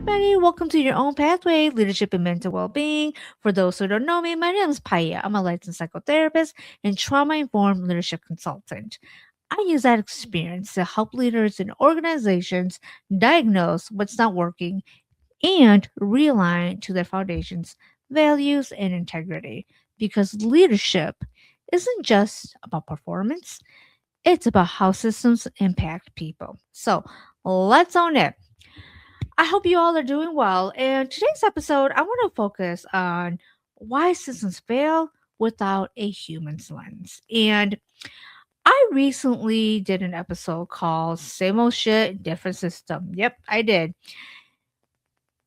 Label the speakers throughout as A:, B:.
A: everybody. Welcome to Your Own Pathway Leadership and Mental Wellbeing. For those who don't know me, my name is Paya. I'm a licensed psychotherapist and trauma informed leadership consultant. I use that experience to help leaders and organizations diagnose what's not working and realign to their foundations, values, and integrity. Because leadership isn't just about performance, it's about how systems impact people. So let's own it. I hope you all are doing well. And today's episode, I want to focus on why systems fail without a human's lens. And I recently did an episode called Same Old Shit, Different System. Yep, I did.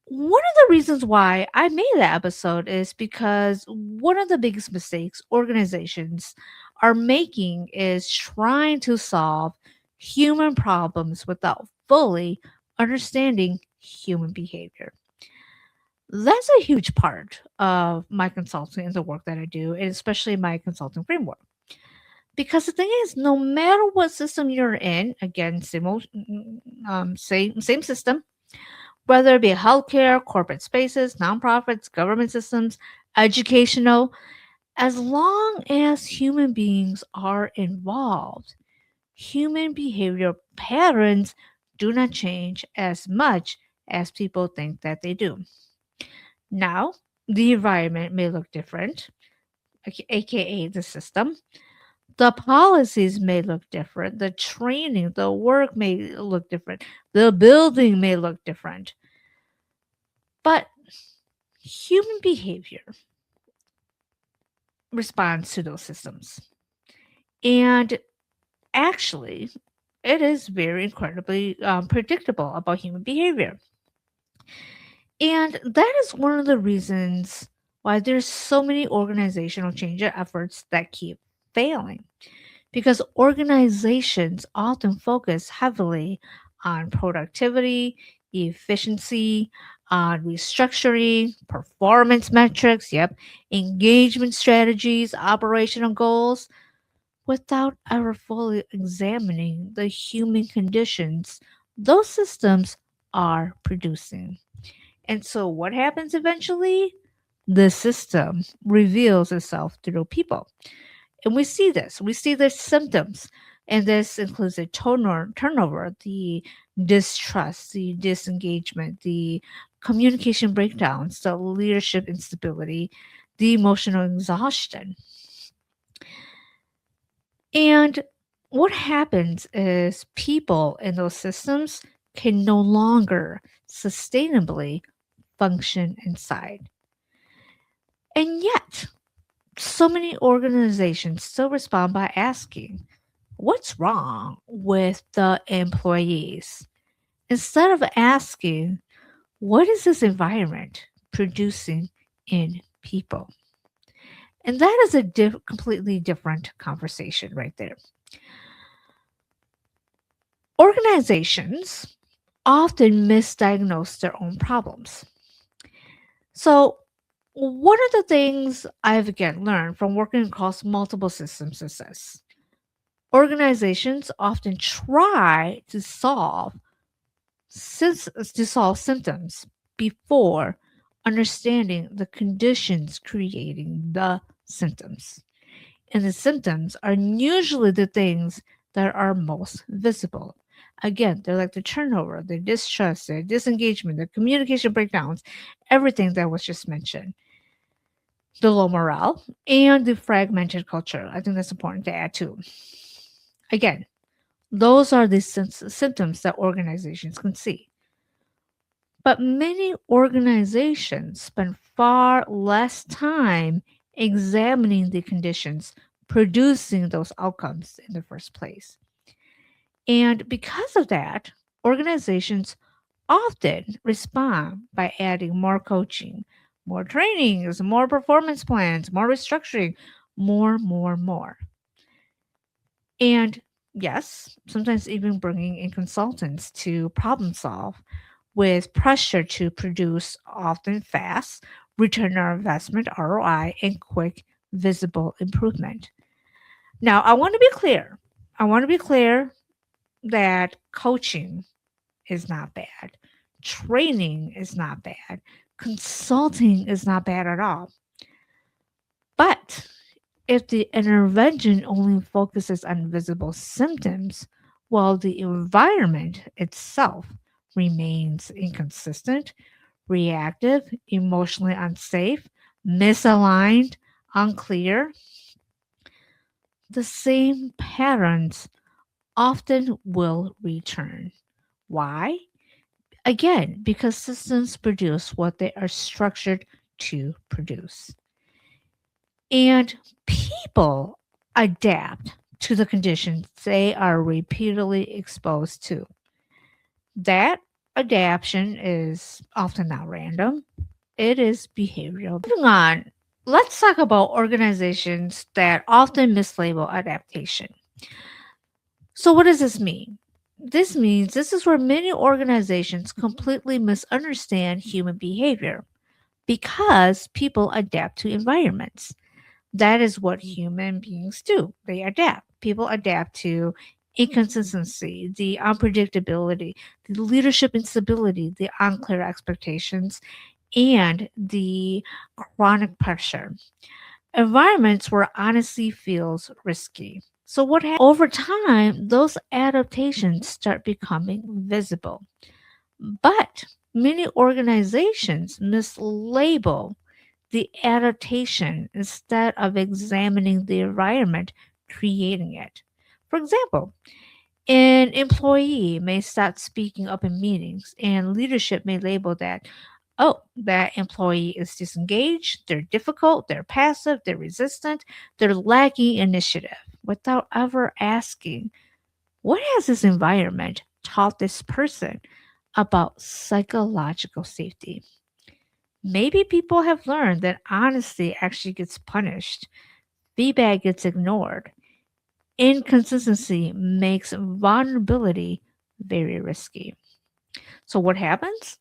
A: One of the reasons why I made that episode is because one of the biggest mistakes organizations are making is trying to solve human problems without fully understanding human behavior. That's a huge part of my consulting and the work that I do, and especially my consulting framework. Because the thing is, no matter what system you're in, again, same system, whether it be healthcare, corporate spaces, nonprofits, government systems, educational, as long as human beings are involved, human behavior patterns do not change as much as people think that they do. Now, the environment may look different, aka the system. The policies may look different. The training, the work may look different. The building may look different. But human behavior responds to those systems. And actually, it is very incredibly predictable about human behavior. And that is one of the reasons why there's so many organizational change efforts that keep failing. Because organizations often focus heavily on productivity, efficiency, on restructuring, performance metrics, engagement strategies, operational goals, without ever fully examining the human conditions those systems are producing. And so, what happens eventually? The system reveals itself through people. And we see this. We see the symptoms. And this includes the turnover, the distrust, the disengagement, the communication breakdowns, the leadership instability, the emotional exhaustion. And what happens is people in those systems can no longer sustainably function inside. And yet, so many organizations still respond by asking, what's wrong with the employees? Instead of asking, what is this environment producing in people? And that is a completely different conversation right there. Organizations often misdiagnose their own problems. So, one of the things I've again learned from working across multiple systems is this: organizations often try to solve symptoms before understanding the conditions creating the symptoms. And the symptoms are usually the things that are most visible. Again, they're like the turnover, the distrust, the disengagement, the communication breakdowns, everything that was just mentioned, the low morale, and the fragmented culture. I think that's important to add too. Again, those are the symptoms that organizations can see. But many organizations spend far less time examining the conditions producing those outcomes in the first place. And because of that, organizations often respond by adding more coaching, more trainings, more performance plans, more restructuring, more. And yes, sometimes even bringing in consultants to problem solve with pressure to produce often fast return on investment ROI and quick visible improvement. Now, I want to be clear. I want to be clear that coaching is not bad. Training is not bad. Consulting is not bad at all. But if the intervention only focuses on visible symptoms, while the environment itself remains inconsistent, reactive, emotionally unsafe, misaligned, unclear, the same patterns often will return. Why? Again, because systems produce what they are structured to produce. And people adapt to the conditions they are repeatedly exposed to. That adaptation is often not random, it is behavioral. Moving on, let's talk about organizations that often mislabel adaptation. So, what does this mean? This means this is where many organizations completely misunderstand human behavior because people adapt to environments. That is what human beings do. They adapt. People adapt to inconsistency, the unpredictability, the leadership instability, the unclear expectations, and the chronic pressure. Environments where honesty feels risky. So, what happens over time, those adaptations start becoming visible. But many organizations mislabel the adaptation instead of examining the environment creating it. For example, an employee may start speaking up in meetings, and leadership may label that, oh, that employee is disengaged, they're difficult, they're passive, they're resistant, they're lacking initiative, without ever asking, what has this environment taught this person about psychological safety? Maybe people have learned that honesty actually gets punished, feedback gets ignored. Inconsistency makes vulnerability very risky. So, what happens?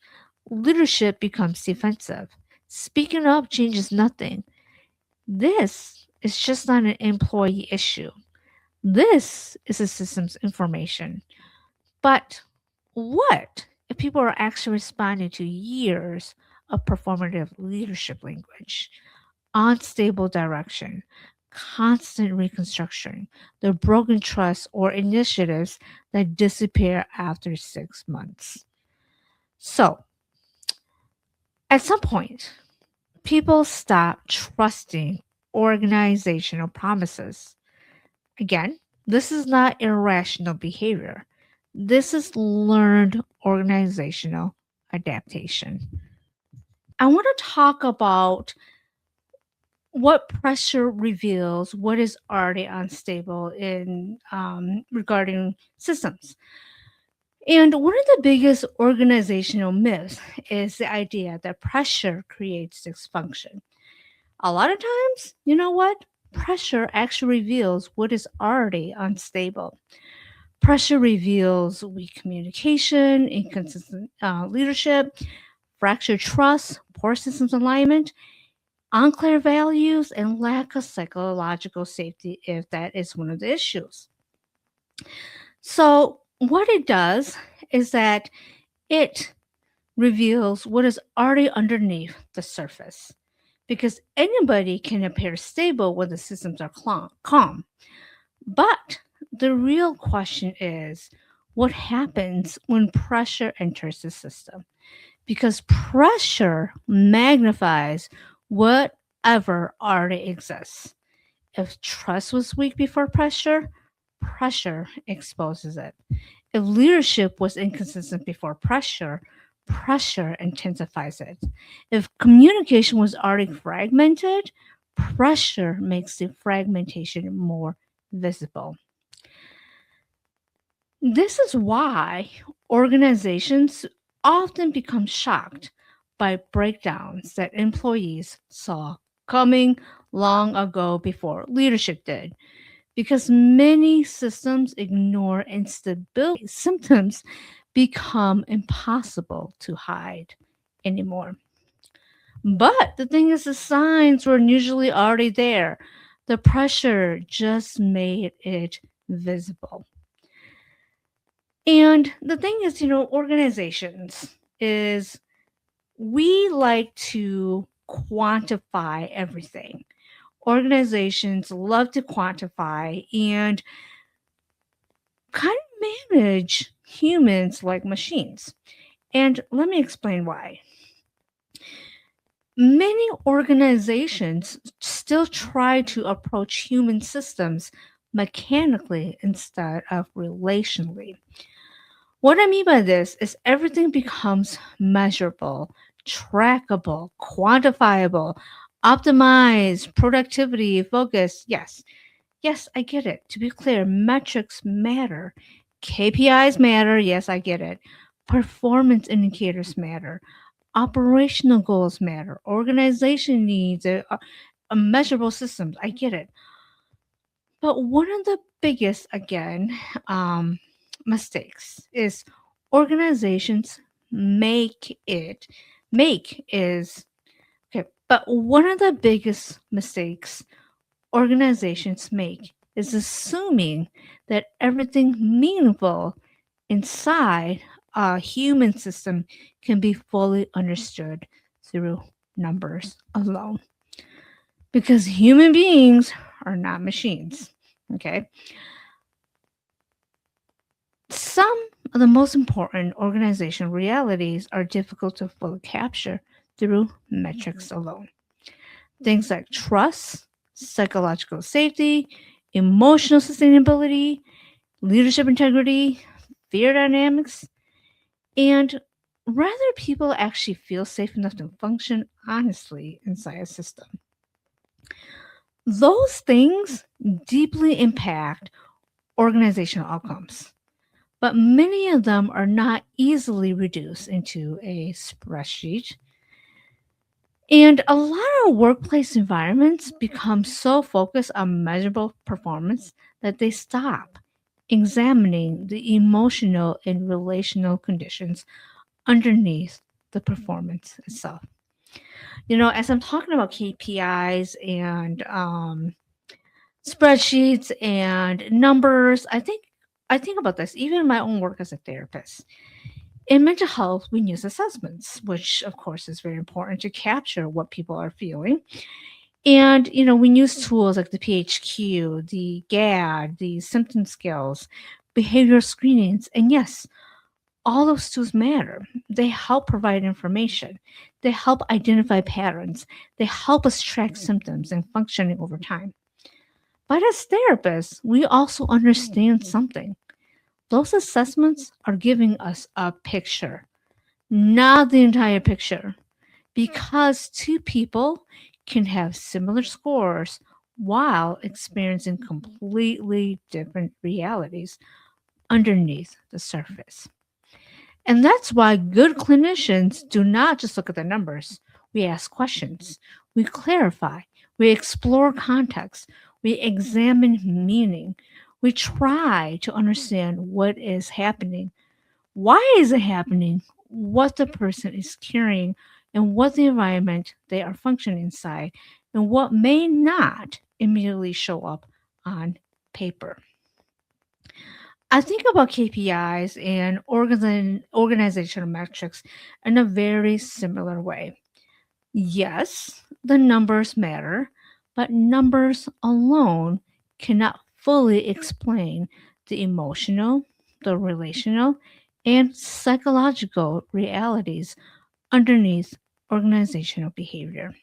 A: Leadership becomes defensive. Speaking up changes nothing. This is just not an employee issue. This is a system's information. But what if people are actually responding to years of performative leadership language? Unstable direction, constant reconstruction, the broken trust, or initiatives that disappear after 6 months. So, at some point, people stop trusting organizational promises. Again, this is not irrational behavior. This is learned organizational adaptation. I want to talk about what pressure reveals what is already unstable in regarding systems. And one of the biggest organizational myths is the idea that pressure creates dysfunction. A lot of times, you know what? Pressure actually reveals what is already unstable. Pressure reveals weak communication, inconsistent leadership, fractured trust, poor systems alignment, unclear values, and lack of psychological safety if that is one of the issues. So, what it does is that it reveals what is already underneath the surface because anybody can appear stable when the systems are calm. But the real question is what happens when pressure enters the system? Because pressure magnifies whatever already exists. If trust was weak before pressure, pressure exposes it. If leadership was inconsistent before pressure, pressure intensifies it. If communication was already fragmented, pressure makes the fragmentation more visible. This is why organizations often become shocked by breakdowns that employees saw coming long ago before leadership did, because many systems ignore instability. Symptoms become impossible to hide anymore. But the thing is, the signs were usually already there. The pressure just made it visible. And the thing is, organizations, is we like to quantify everything. Organizations love to quantify and kind of manage humans like machines. And let me explain why. Many organizations still try to approach human systems mechanically instead of relationally. What I mean by this is everything becomes measurable, trackable, quantifiable, optimized, productivity, focus. Yes, I get it. To be clear, metrics matter. KPIs matter. Yes, I get it. Performance indicators matter. Operational goals matter. Organization needs a measurable systems. I get it. But one of the biggest, again, mistakes is organizations make it make is okay. But one of the biggest mistakes organizations make is assuming that everything meaningful inside a human system can be fully understood through numbers alone. Because human beings are not machines. Okay. Some of the most important organization realities are difficult to fully capture through metrics alone. Things like trust, psychological safety, emotional sustainability, leadership integrity, fear dynamics, and whether people actually feel safe enough to function honestly inside a system. Those things deeply impact organizational outcomes, but many of them are not easily reduced into a spreadsheet. And a lot of workplace environments become so focused on measurable performance that they stop examining the emotional and relational conditions underneath the performance itself. As I'm talking about KPIs and spreadsheets and numbers, I think about this even in my own work as a therapist. In mental health, we use assessments, which of course is very important to capture what people are feeling. And we use tools like the PHQ, the GAD, the symptom scales, behavioral screenings, and yes, all those tools matter. They help provide information. They help identify patterns. They help us track symptoms and functioning over time. But as therapists, we also understand something. Those assessments are giving us a picture, not the entire picture, because two people can have similar scores while experiencing completely different realities underneath the surface. And that's why good clinicians do not just look at the numbers. We ask questions, we clarify, we explore context, we examine meaning, we try to understand what is happening, why is it happening, what the person is carrying, and what the environment they are functioning inside, and what may not immediately show up on paper. I think about KPIs and organizational metrics in a very similar way. Yes, the numbers matter, but numbers alone cannot fully explain the emotional, the relational, and psychological realities underneath organizational behavior.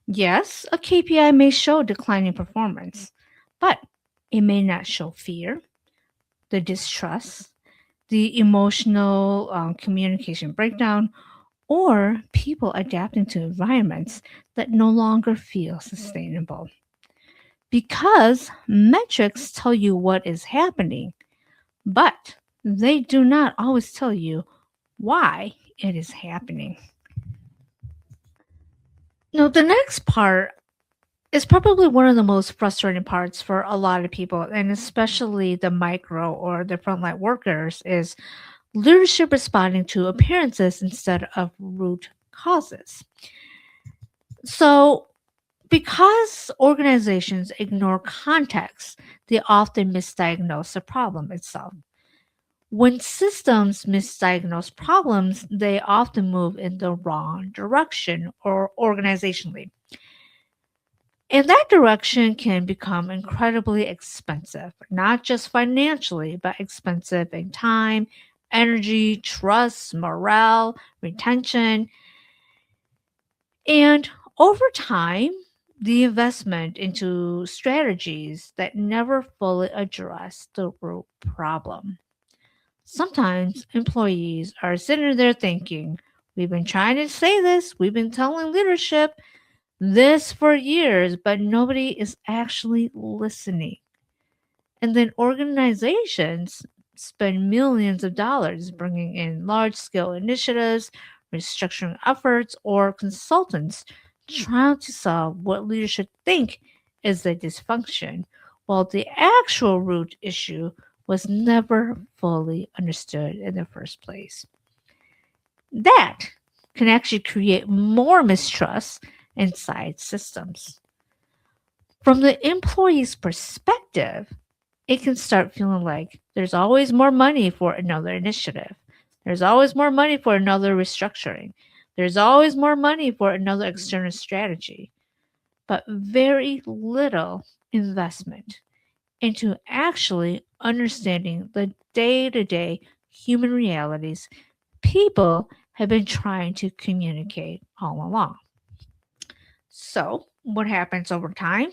A: Yes, a KPI may show declining performance, but it may not show fear, the distrust, the emotional communication breakdown, or people adapting to environments that no longer feel sustainable. Because metrics tell you what is happening, but they do not always tell you why it is happening. Now, the next part is probably one of the most frustrating parts for a lot of people, and especially the micro or the frontline workers, is leadership responding to appearances instead of root causes. So, because organizations ignore context, they often misdiagnose the problem itself. When systems misdiagnose problems, they often move in the wrong direction or organizationally. And that direction can become incredibly expensive, not just financially, but expensive in time, energy, trust, morale, retention. And over time, the investment into strategies that never fully address the root problem. Sometimes employees are sitting there thinking, we've been trying to say this, we've been telling leadership this for years, but nobody is actually listening. And then organizations spend millions of dollars bringing in large scale initiatives, restructuring efforts, or consultants trying to solve what leadership think is the dysfunction, while the actual root issue was never fully understood in the first place. That can actually create more mistrust inside systems. From the employee's perspective, it can start feeling like there's always more money for another initiative. There's always more money for another restructuring. There's always more money for another external strategy, but very little investment into actually understanding the day to day human realities people have been trying to communicate all along. So, what happens over time?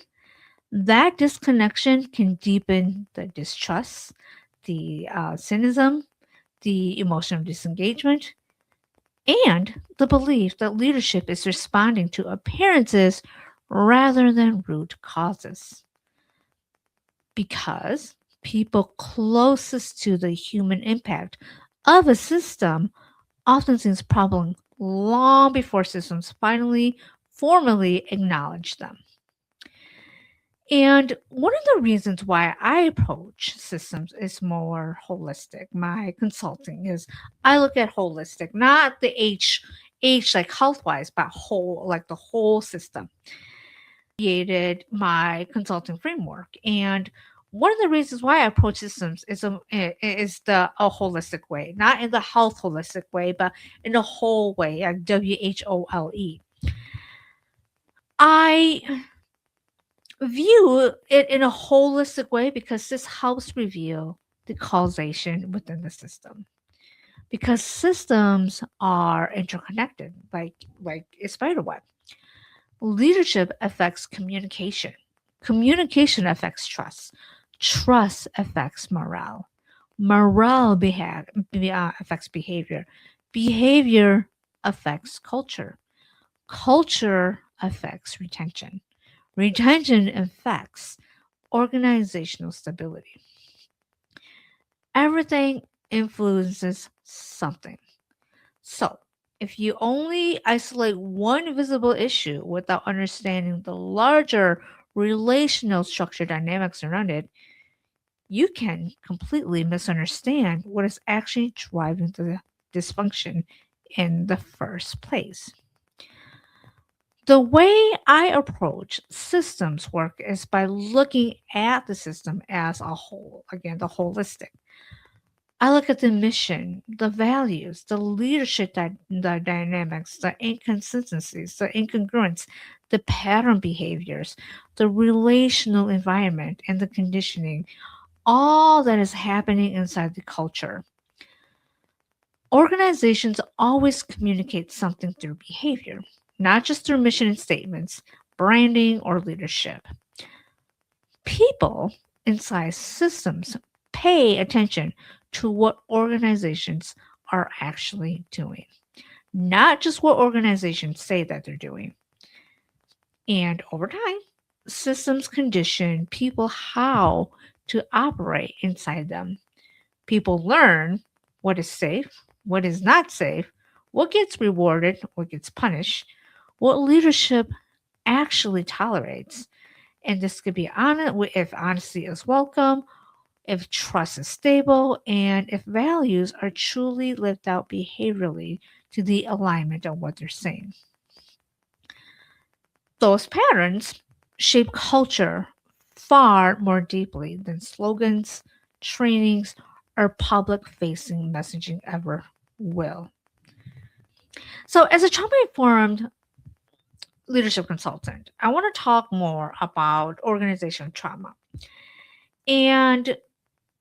A: That disconnection can deepen the distrust, the cynicism, the emotional disengagement, and the belief that leadership is responding to appearances rather than root causes. Because people closest to the human impact of a system often sees problems long before systems finally formally acknowledge them. And one of the reasons why I approach systems is more holistic. My consulting is I look at holistic, not the H like health wise, but whole like the whole system. Created my consulting framework, and one of the reasons why I approach systems is a holistic way, not in the health holistic way, but in the whole way, like WHOLE. I view it in a holistic way because this helps reveal the causation within the system. Because systems are interconnected, like a spider web. Leadership affects communication. Communication affects trust. Trust affects morale. Morale affects behavior. Behavior affects culture. Culture affects retention. Retention affects organizational stability. Everything influences something. So, if you only isolate one visible issue without understanding the larger relational structure dynamics around it, you can completely misunderstand what is actually driving the dysfunction in the first place. The way I approach systems work is by looking at the system as a whole, again, the holistic. I look at the mission, the values, the leadership, the dynamics, the inconsistencies, the incongruence, the pattern behaviors, the relational environment, and the conditioning, all that is happening inside the culture. Organizations always communicate something through behavior, not just through mission statements, branding, or leadership. People inside systems pay attention to what organizations are actually doing, not just what organizations say that they're doing. And over time, systems condition people how to operate inside them. People learn what is safe, what is not safe, what gets rewarded, what gets punished, what leadership actually tolerates. And this could be honest if honesty is welcome, if trust is stable, and if values are truly lived out behaviorally to the alignment of what they're saying. Those patterns shape culture far more deeply than slogans, trainings, or public facing messaging ever will. So, as a trauma informed leadership consultant, I want to talk more about organizational trauma and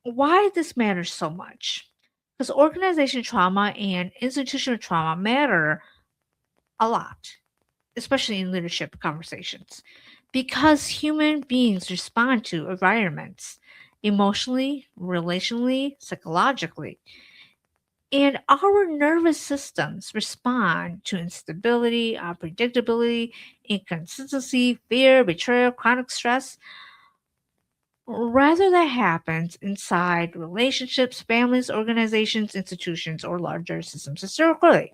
A: why this matters so much. Because organization trauma and institutional trauma matter a lot, especially in leadership conversations, because human beings respond to environments emotionally, relationally, psychologically. And our nervous systems respond to instability, unpredictability, inconsistency, fear, betrayal, chronic stress. Rather, that happens inside relationships, families, organizations, institutions, or larger systems historically.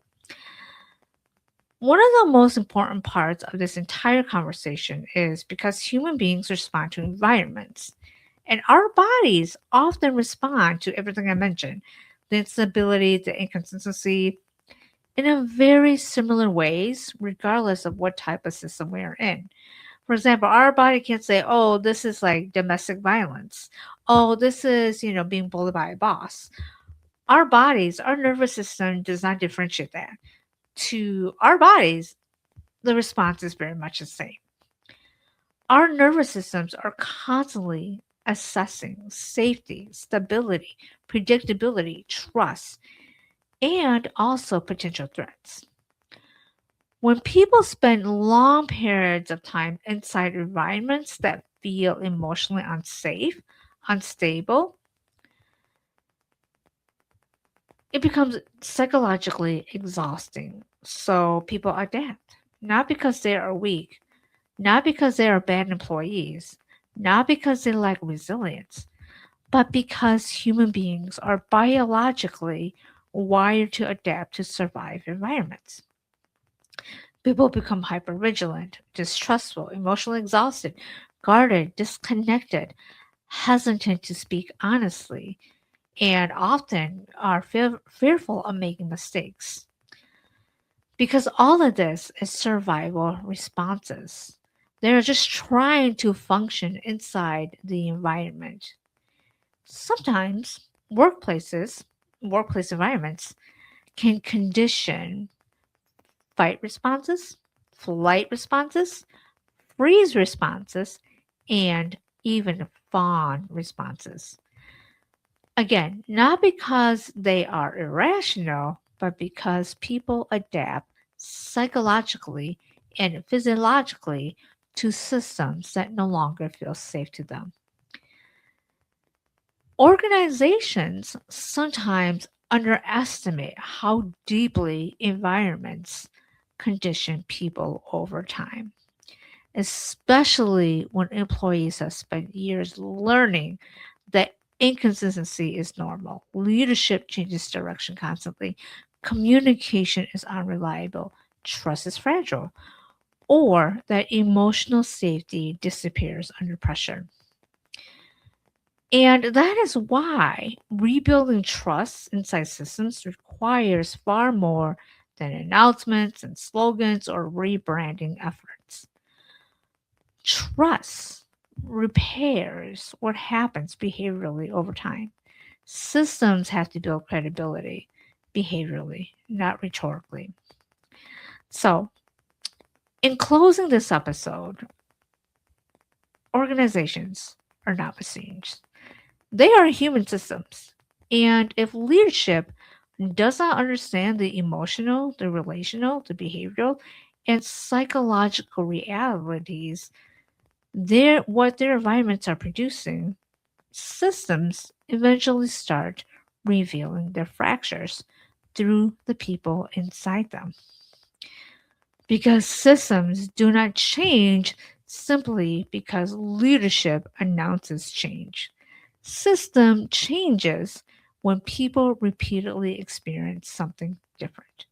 A: One of the most important parts of this entire conversation is because human beings respond to environments, and our bodies often respond to everything I mentioned, the instability, the inconsistency, in a very similar ways, regardless of what type of system we are in. For example, our body can say, oh, this is like domestic violence. Oh, this is, being bullied by a boss. Our bodies, our nervous system does not differentiate that. To our bodies, the response is very much the same. Our nervous systems are constantly assessing safety, stability, predictability, trust, and also potential threats. When people spend long periods of time inside environments that feel emotionally unsafe, unstable, it becomes psychologically exhausting. So people adapt, not because they are weak, not because they are bad employees, not because they lack resilience, but because human beings are biologically wired to adapt to survive environments. People become hypervigilant, distrustful, emotionally exhausted, guarded, disconnected, hesitant to speak honestly, and often are fearful of making mistakes. Because all of this is survival responses. They're just trying to function inside the environment. Sometimes workplace environments, can condition fight responses, flight responses, freeze responses, and even fawn responses. Again, not because they are irrational, but because people adapt psychologically and physiologically to systems that no longer feel safe to them. Organizations sometimes underestimate how deeply environments condition people over time, especially when employees have spent years learning that inconsistency is normal, leadership changes direction constantly, communication is unreliable, trust is fragile, or that emotional safety disappears under pressure. And that is why rebuilding trust inside systems requires far more than announcements and slogans or rebranding efforts. Trust repairs what happens behaviorally over time. Systems have to build credibility behaviorally, not rhetorically. So, in closing this episode, organizations are not machines. They are human systems. And if leadership does not understand the emotional, the relational, the behavioral, and psychological realities what their environments are producing, systems eventually start revealing their fractures through the people inside them. Because systems do not change simply because leadership announces change. System changes when people repeatedly experience something different.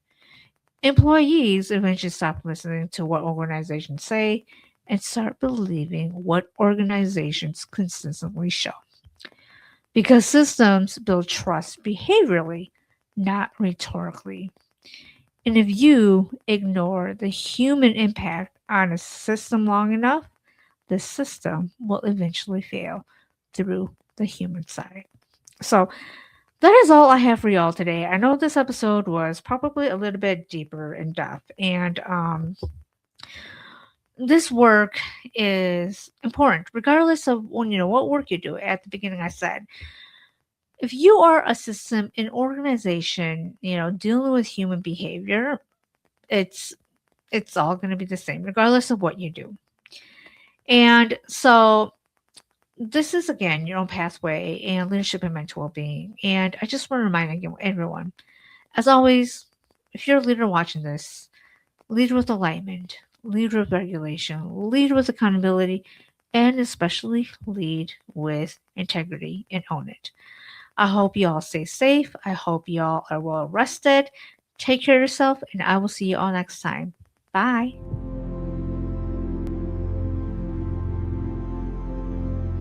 A: Employees eventually stop listening to what organizations say and start believing what organizations consistently show. Because systems build trust behaviorally, not rhetorically. And if you ignore the human impact on a system long enough, the system will eventually fail through the human side. So, That is all I have for y'all today. I know this episode was probably a little bit deeper in depth, and this work is important, regardless of what work you do. At the beginning, I said if you are a system, an organization, dealing with human behavior, it's it's all going to be the same, regardless of what you do. And so this is again your own pathway and leadership and mental well-being. And I just want to remind everyone, as always, if you're a leader watching this, lead with alignment, lead with regulation, lead with accountability, and especially lead with integrity and own it. I hope you all stay safe. I hope you all are well rested. Take care of yourself, and I will see you all next time. Bye.